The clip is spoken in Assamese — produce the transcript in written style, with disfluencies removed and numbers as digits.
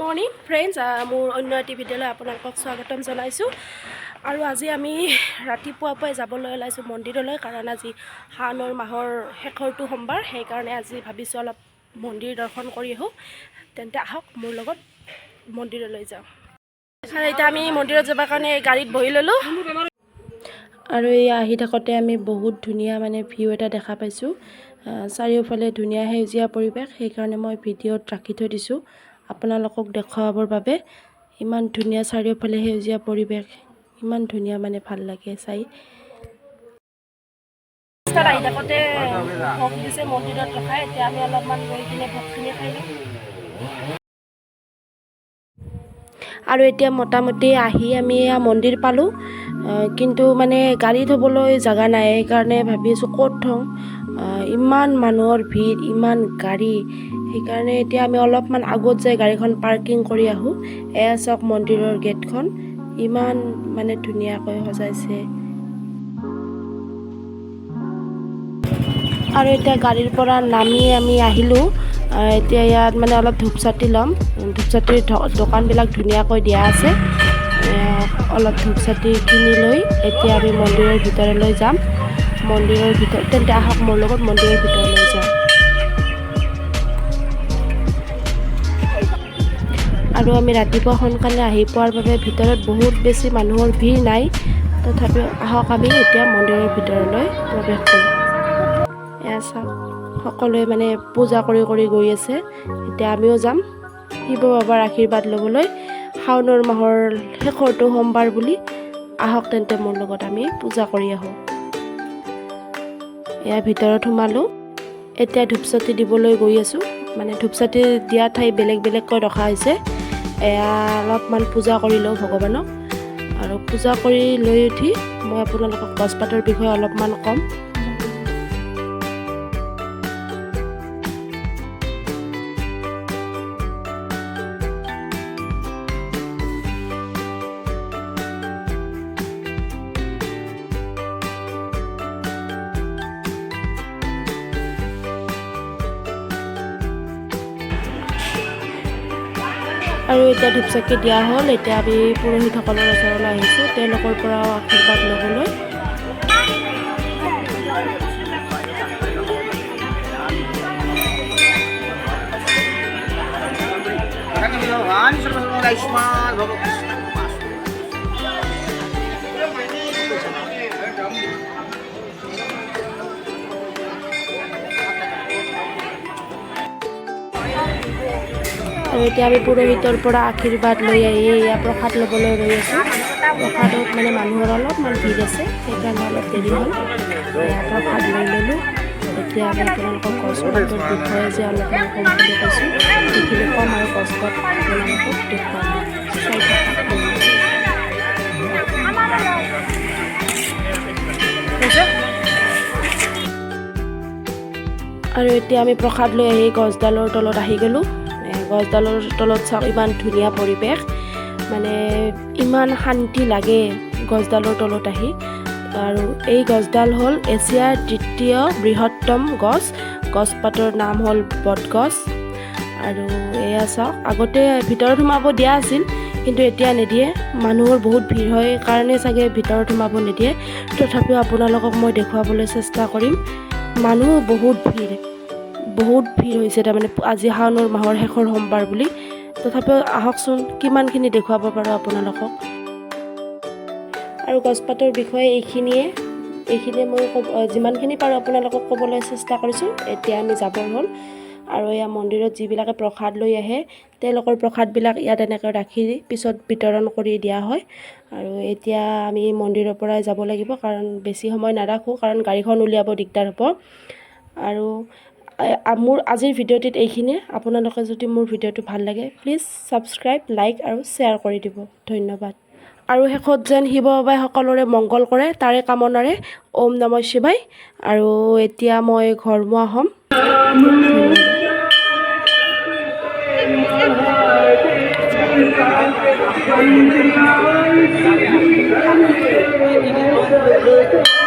মৰ্নিং ফ্ৰেণ্ডছ, মোৰ অন্য এটি ভিডিঅ'লৈ আপোনালোকক স্বাগতম জনাইছোঁ। আৰু আজি আমি ৰাতিপুৱাৰ পৰাই যাবলৈ ওলাইছোঁ মন্দিৰলৈ, কাৰণ আজি শাওণৰ মাহৰ শেষৰটো সোমবাৰ। সেইকাৰণে আজি ভাবিছোঁ অলপ মন্দিৰ দৰ্শন কৰি আহোঁ। তেন্তে আহক মোৰ লগত মন্দিৰলৈ যাওঁ। আৰু এতিয়া আমি মন্দিৰত যাবৰ কাৰণে গাড়ীত বহি ল'লোঁ। আৰু এই আহি থাকোঁতে আমি বহুত ধুনীয়া ভিউ এটা দেখা পাইছোঁ। চাৰিওফালে ধুনীয়া সেউজীয়া পৰিৱেশ, সেইকাৰণে মই ভিডিঅ'ত ৰাখি থৈ দিছোঁ আপোনালোকক দেখুৱাবৰ বাবে। ইমান ধুনীয়া চাৰিওফালে সেউজীয়া পৰিৱেশ, ইমান ধুনীয়া ভাল লাগে চাই। আহি থাকোঁতে ভোগ দিছে মন্দিৰত ৰখাই, এতিয়া আমি অলপমান ৰৈ কিনে ভোগখিনি খাই লওঁ। আৰু এতিয়া মোটামুটি আহি আমি এয়া মন্দিৰ পালোঁ, কিন্তু গাড়ী থ'বলৈ জেগা নাই। সেইকাৰণে ভাবি আছোঁ ক'ত থওঁ, ইমান মানুহৰ ভিৰ, ইমান গাড়ী। সেইকাৰণে এতিয়া আমি অলপমান আগত যাই গাড়ীখন পাৰ্কিং কৰি আহোঁ। এয়া চাওক মন্দিৰৰ গেটখন, ইমান ধুনীয়াকৈ সজাইছে। আৰু এতিয়া গাড়ীৰ পৰা নামি আমি আহিলোঁ। এতিয়া ইয়াত অলপ ধূপ চাতি ল'ম। ধূপ চাতিৰ দোকানবিলাক ধুনীয়াকৈ দিয়া আছে। অলপ ধূপ চাতি কিনি লৈ এতিয়া আমি মন্দিৰৰ ভিতৰলৈ যাম। মন্দিৰৰ ভিতৰত তেন্তে আহক মোৰ লগত মন্দিৰৰ ভিতৰলৈ যাওঁ। আৰু আমি ৰাতিপুৱা সোনকালে আহি পোৱাৰ বাবে ভিতৰত বহুত বেছি মানুহৰ ভিৰ নাই। তথাপিও আহক আমি এতিয়া মন্দিৰৰ ভিতৰলৈ প্ৰৱেশ কৰোঁ। এয়া চাওক, সকলোৱে পূজা কৰি গৈ আছে। এতিয়া আমিও যাম শিৱ বাবাৰ আশীৰ্বাদ ল'বলৈ। শাওণৰ মাহৰ শেষৰটো সোমবাৰ বুলি আহক তেন্তে মোৰ লগত আমি পূজা কৰি আহোঁ। এয়া ভিতৰত সোমালোঁ। এতিয়া ধূপ চাতি দিবলৈ গৈ আছোঁ। ধূপ চাতি দিয়া ঠাই বেলেগ বেলেগকৈ ৰখা হৈছে। এয়া অলপমান পূজা কৰি লওঁ ভগৱানক। আৰু পূজা কৰি লৈ উঠি মই আপোনালোকক গছপাতৰ বিষয়ে অলপমান ক'ম। আৰু এতিয়া ধূপ চাকি দিয়া হ'ল। এতিয়া আমি পুৰোহিতসকলৰ ওচৰলৈ আহিছোঁ, তেওঁলোকৰ পৰাও আশীৰ্বাদ ল'বলৈ। আৰু এতিয়া আমি পুৰোহিতৰ পৰা আশীৰ্বাদ লৈ আহি এয়া প্ৰসাদ ল'বলৈ ৰৈ আছোঁ। প্ৰসাদত মানুহৰ অলপমান ভিৰ আছে, সেইকাৰণে অলপ দেৰি হ'ল। এয়া প্ৰসাদ লৈ ল'লোঁ। এতিয়া আমি আপোনালোকক গছপাতৰ বিষয়ে যে অলপমান ক'ম বুলি কৈছোঁ, সেইখিনি ক'ম আৰু গছপাত আপোনালোকক দেখুৱাম। চাই থাকক। আৰু এতিয়া আমি প্ৰসাদ লৈ আহি গছডালৰ তলত আহি গ'লোঁ। গছডালৰ তলত চাওক, ইমান ধুনীয়া পৰিৱেশ, ইমান শান্তি লাগে গছডালৰ তলত আহি। আৰু এই গছডাল হ'ল এছিয়াৰ দ্বিতীয় বৃহত্তম গছ। গছপাতৰ নাম হ'ল বটগছ। আৰু এয়া চাওক, আগতে ভিতৰত সোমাব দিয়া আছিল, কিন্তু এতিয়া নিদিয়ে। মানুহৰ বহুত ভিৰ হয় কাৰণে চাগে ভিতৰত সোমাব নিদিয়ে। তথাপিও আপোনালোকক মই দেখুৱাবলৈ চেষ্টা কৰিম। মানুহ বহুত ভিৰ হৈছে। আজি শাওণৰ মাহৰ শেষৰ সোমবাৰ বুলি। তথাপিও আহকচোন কিমানখিনি দেখুৱাব পাৰোঁ আপোনালোকক। আৰু গছপাতৰ বিষয়ে এইখিনিয়ে মই যিমানখিনি পাৰোঁ আপোনালোকক ক'বলৈ চেষ্টা কৰিছোঁ। এতিয়া আমি যাবৰ হ'ল। আৰু এয়া মন্দিৰত যিবিলাকে প্ৰসাদ লৈ আহে, তেওঁলোকৰ প্ৰসাদবিলাক ইয়াত এনেকৈ ৰাখি পিছত বিতৰণ কৰি দিয়া হয়। আৰু এতিয়া আমি মন্দিৰৰ পৰাই যাব লাগিব, কাৰণ বেছি সময় নাৰাখোঁ, কাৰণ গাড়ীখন উলিয়াব দিগদাৰ হ'ব। আৰু মোৰ আজিৰ ভিডিঅ'টিত এইখিনিয়ে। আপোনালোকে যদি মোৰ ভিডিঅ'টো ভাল লাগে, প্লিজ ছাবস্ক্ৰাইব, লাইক আৰু শ্বেয়াৰ কৰি দিব। ধন্যবাদ। আৰু শেষত যেন শিৱ বাবাই সকলোৰে মংগল কৰে, তাৰে কামনাৰে ওম নমঃ শিৱায়। আৰু এতিয়া মই ঘৰমুৱা হ'ম। ধন্যবাদ।